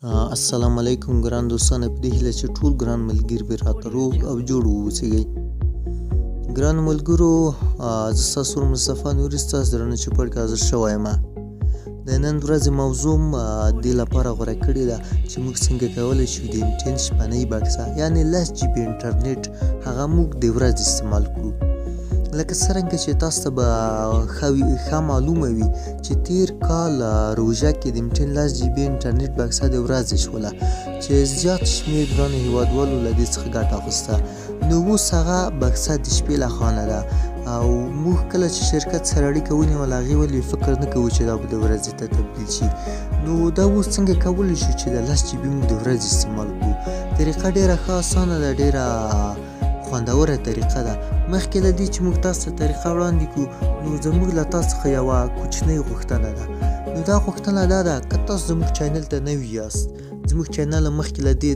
السلام علیکم ګران دوستانو، په دې هیله چې ټول ګران ملګري به راته روغ او جوړ واوسئ. ګرانو ملګرو، زه ستاسو مصطفی نوري ستاسو درنه چوپړ کې حاضر شوی یم. د نن ورځې موضوع دې لپاره غوره کړې ده چې موږ څنګه کولی شو د انټرنټ شپنۍ بکسه یعنې 10 جی بي انټرنټ هغه موږ د ورځې استعمال کړو. لکه څرنګه چې تاسو ته به ښه معلومه وي چې تیر کال روژه کې د MTN 10 جی بي انټرنټ بکسه د ورځې شوله چې زیات شمېر ګرانو هیوادوالو له دې څخه ګټه اخیسته. نو اوس هغه بکسه د شپې لخوا ده او موږ کله چې شرکت سره اړیکه ونیوله هغې ولې فکر نه کوو چې دا به د ورځې ته تبدیل شي. نو دا اوس څنګه کولی شو چې د 10 جی بي موږ د ورځې استعمال کړو. طریقه ډېره ښه اسانه ده، ډېره خوندوره طریقه ده. مخکې له دې چې موږ تاسو ته طریقه وړاندې کړو نو زموږ له تاسو څخه یوه کوچنۍ غوښتنه ده. نو دا غوښتنه دا ده که تاسو زموږ چینل ته نوي یاست، زموږ چینل مخکې له دې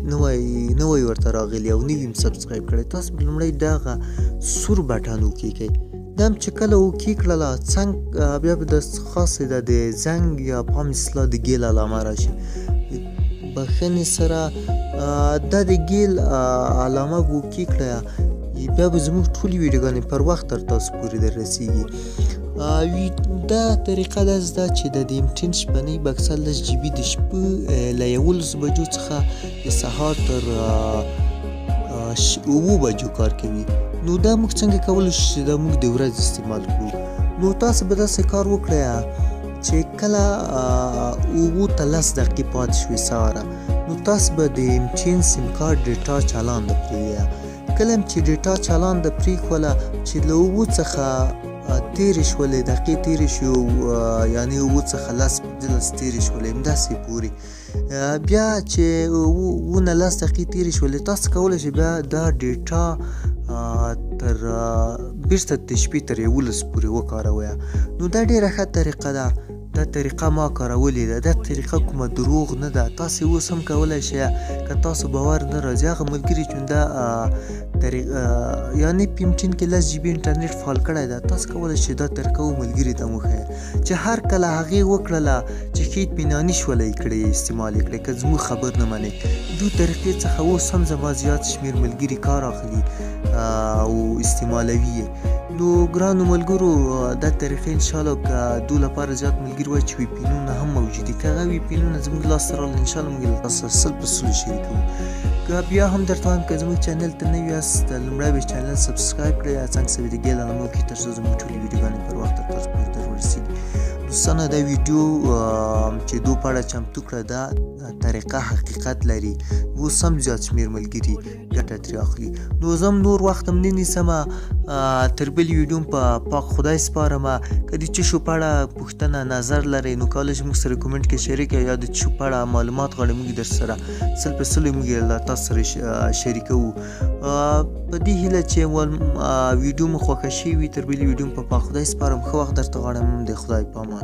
نوی ورته راغلی او نوي م سبسکرایب کړی، تاسو به لومړی دغه سور بټن وکیږئ. دا هم چې کله وکیکړله څنګ بیا به د خاصې د زنګ یا په عام اصطلاح د ګیل علامه راشي. بخښنې سره دا د ګیل علامه به وکیکړه، بیا به زموږ ټولې ویډیوګانې پر وخت تر تاسو پورې در رسیږي. دا طریقه داسې ده چې د MTN شپنۍ بکسه 10 جی بي د شپې له 11 بجو څخه د سهار تر 7 بجو کار کوي. نو دا موږ څنګه کولی شو چې دا موږ د ورځې استعمال کړو. نو تاسو به داسې کار وکړئ چې کله 7 ته 10 دقیقې پاتې شوې سهاره نو تاسو به د MTN سیم کارت ډیټا چالانده پرېږدئ. کله چې ډیټا چالانده پرېښوله چې له 7 څخه تېرې شولې دقیقې تېرې شو، یعنې 7 څخه 10 تېرې شولې همداسې پورې، بیا چې 10 دقیقې تېرې شولې تاسو کولی شئ بیا دا ډیټا تر بیرته د شپې تر 11 پورې وکاروئ. نو دا ډېره ښه طریقه ده. دا طریقه ما کارولې ده. دا طریقه کومه دروغ نه ده. تاسې اوس هم کولی شئ که تاسو باور نه راځي هغه ملګري چې دا یعنې په MTN کې 10 جی بي انټرنټ فعال کړی ده، تاسو کولی شئ دا طریقه ملګري ته وښیئ چې هر کله هغې وکړله چې ښه اطمیناني شوله یې کړئ استعمال یې کړئ. که زموږ خبر نه منئ دو طریقې څخه اوس هم زما زیات شمېر ملګري کار اخلي او استعمالوي یې. نو ګرانو ملګرو، دا طریقې انشاءالله که دو لپاره زیات ملګري وایي چې ویپینونه هم موجود دي، که هغه ویپینونه زموږ لاسته راغله انشاءالله موږ له تاسو سره 100% شریکوو. که بیا هم درته وایم که زموږ چینل ته نوي یاست لومړی به چینل سبسکرایب کړئ، څنګ سوي د ګیل علامه وکړئ تر څو زموږ ټولې ویډیوګانې پر وخت تر تاسو پورې در ورسېږي. دوستانو، دا ویډیو چې دو په اړه چمتو کړه دا طریقه حقیقت لري، اوس هم زیات شمېر ملګري ګټه ترې اخلي. نو زه هم نور وخت هم نه نیسمه، تر بلې ویډیو هم په پاک خدای سپارمه. که د څه شو په اړه پوښتنه نظر لرئ نو کولی شئ موږ سره کومنټ کې شریک کړئ، یا د څه شو په اړه معلومات غواړئ موږ در سره 100% موږ له تاسو سره شریکوو. په دې هیله چې ویډیو مو خوښه شوې وي، تر بلې ویډیو په پاک خدای سپارم. ښه وخت درته غواړم. د خدای په امان.